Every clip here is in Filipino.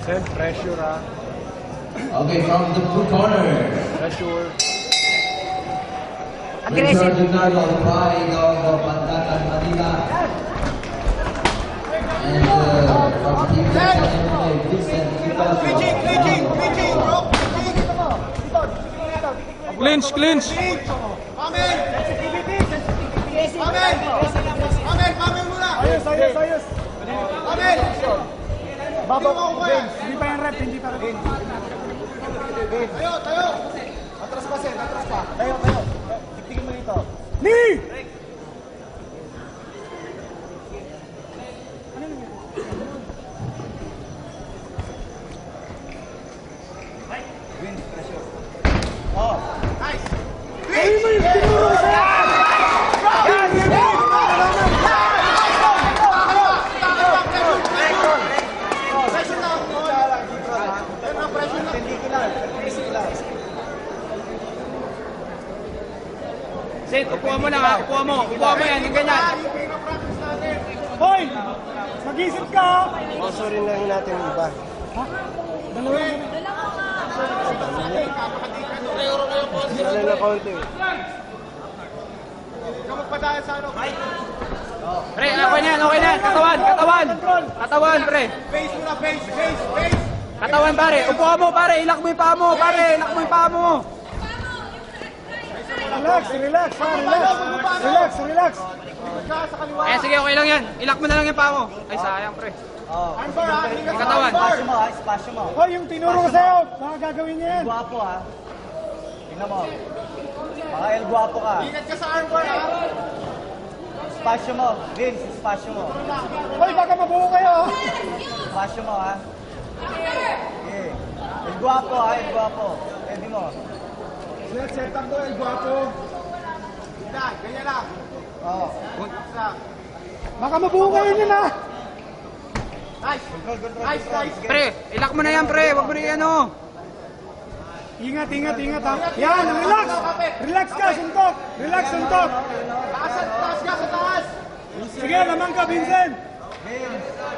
Send pressure, ah. Okay, from the blue corner. Pressure. Aggressive. Ricardo Pride of Bandatan Manila. And from Team Vincent. Clinching, bro. Clinch. Amen muna. Ayos. Amen. Babaw, Vince. Hindi pa yung rep, hindi pa rin. Tayo. Atras pa. Tayo. Tigtigin mo dito. Knee! Vince, pressure. Oh. Nice. Ay, may tinuro siya! Set, upuan mo lang ha. Upuan mo yan, yung ganyan. Hoy! Mag-isip ka! Sorry na natin yung iba. Ha? Dalawa? Ano na konti. Magpadaan sa ano? Pre, okay na. Katawan, pre. Face muna, face. Katawan, pare. Upuan mo, pare. Ilak mo yung paa mo, Relax. Eh, sige, okay lang yan. Ilak mo na lang yung paa mo. Ay, sayang, pre. Katawan. Spasyo mo. Hoy, yung tinuro ko sa'yo, baka gagawin niya yan. Guwapo ha. Tingnan mo. Baka el guwapo ka. Ingat ka sa armbar, ha? Spasyo mo. Vince, spasyo mo. Hoy, baka mabuo kayo. Spasyo mo ha. Okay. El guwapo ha, el guwapo. Pwede mo. Set up to, el guwapo. Ganyan lang. Oo. Baka mabuo kayo niya na. Nice. Pre, ilak mo na yan, pre. Huwag mo na yan, oh. Ingat ha. Yan, relax ka, suntok. Taas ka sa taas. Sige, lamang ka, Vincent.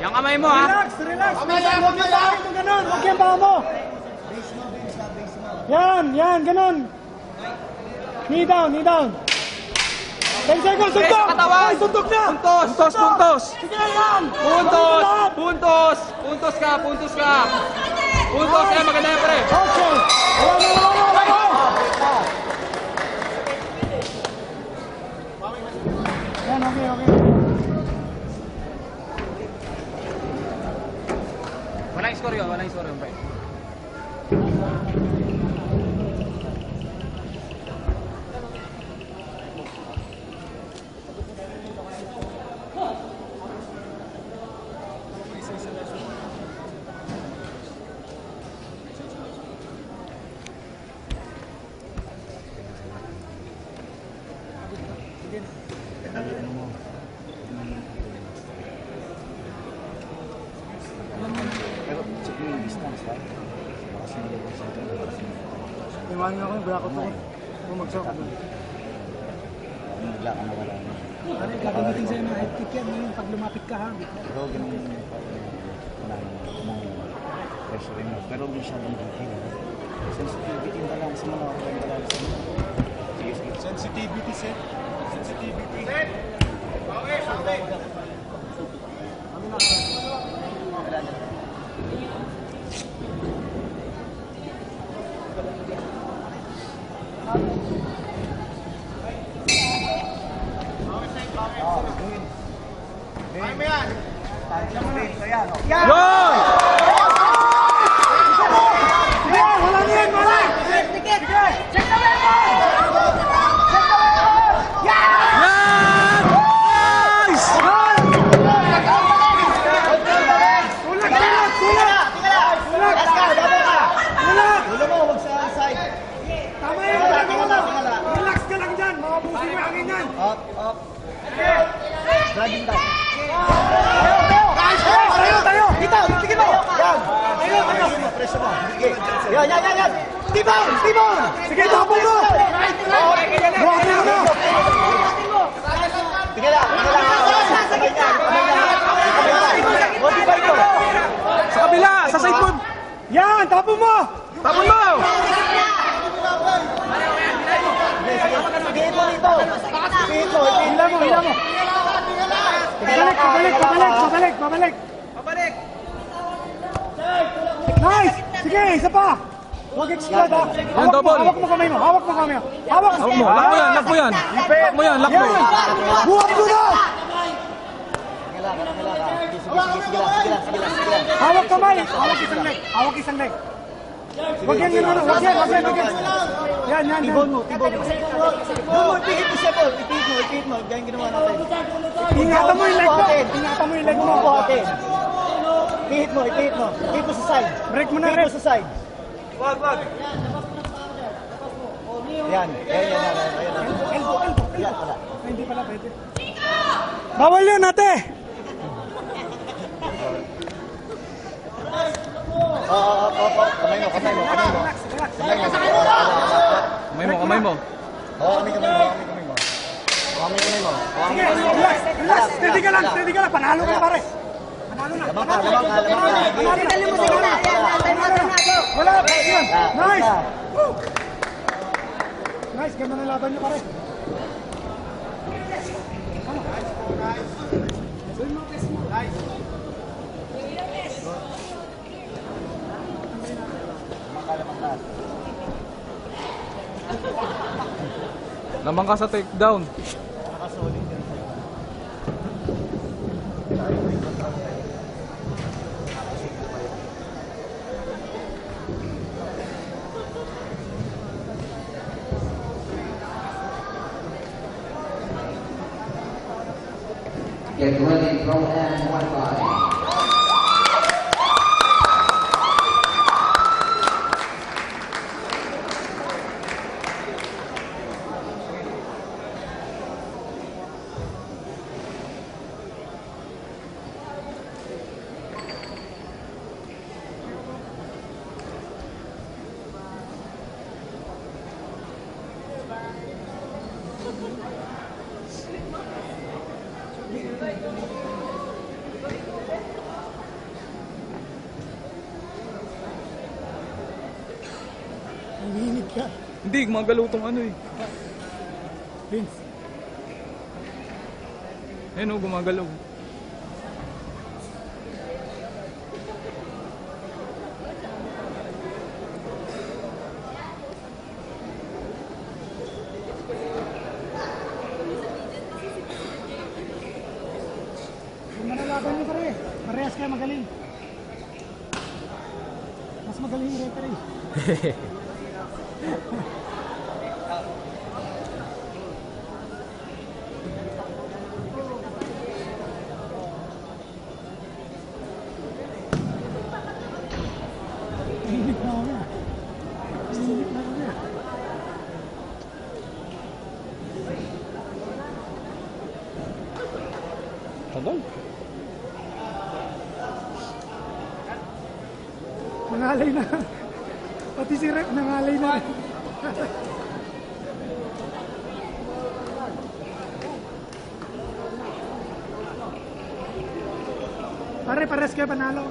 Yung kamay mo, ha. Relax. Huwag yung paa mo, ganun. Huwag yung paa mo. Yan, ganun. Knee down. 10 seconds, suntok! Sa katawan. Ay, suntok na! Puntos! Sige yan! Puntos ka! Puntos, eh, maganda yan, pre. Okay! Wala! Yan, okay. Walang score yun, pre. Iwanin ako yung bracket ko. Bumagsak ako. Bigla ka nawala. Ano, gagamitin sa'yo ng head kick yan ngayon pag lumapit ka ha. Pero ganun yung pressure mo. Pero masyadong detail. Sensitivity ka lang sa mga Sige. Sensitivity set. Okay. Ay mo yan. Ayan. Wala niyan! Relax ka lang dyan! Makabusin mo yung hangin yan! Up. Dragging down. Tayo! Dito! Tigil mo! Yan! Tayo! Preso mo. Yan! Tibon! Sige, tapo mo! Buhatin mo na! Tigil lang! tapon mo! Tapon mo! Sige mo dito. Sige mo. Hila mo, hila mo. Babalik. Pabalik! Nice! Sige, isa pa! Huwag explode ha! Yan, double. Hawak mo kamay mo! Hawak mo! Lock mo yan! Lock mo yan! Yan! Buhat mo na! Sige lang. Hawak kamay! Hawak isang leg! Huwag yan. Yan. Tibon mo. Ipihit mo siya, Paul. Ipihit mo. Ganyan ginawa natin. Ingatan mo yung leg mo! Buhatin. Ipihit mo. Ipihit mo sa side. Break mo na, Ipihit ref! mo sa side. Wag! Yan. Elbow! Yan, wala. Ay, hindi pala pwede. Bawal yan, ate! Kamay mo. Kamay mo! Kamay mo. Sige, relax! Steady ka lang! Panalo ka pare! Panalo na! Wala! Yan! Nice! Woo! Nice! Ganda ng laban niyo pare! Lamang ka sa takedown. Get ready, throw and 1-5. Nanginig ka. Hindi, gumagalaw tong ano eh. Vince. Ayun o, gumagalaw. Ganda ng laban niyo pare! Parehas kayo magaling! Mas magaling yung referee! Init na kami. Tagal. Nangalay na. Pati si Rep nangalay na. Pare-pares kayo panalo.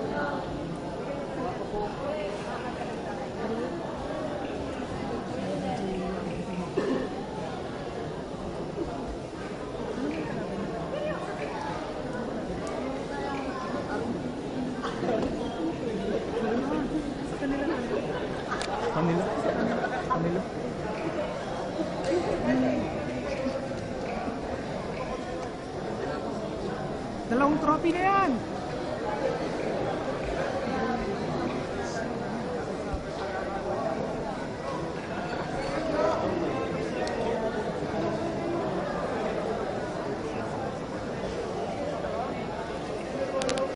Kanila. Dalawang trophy na yan.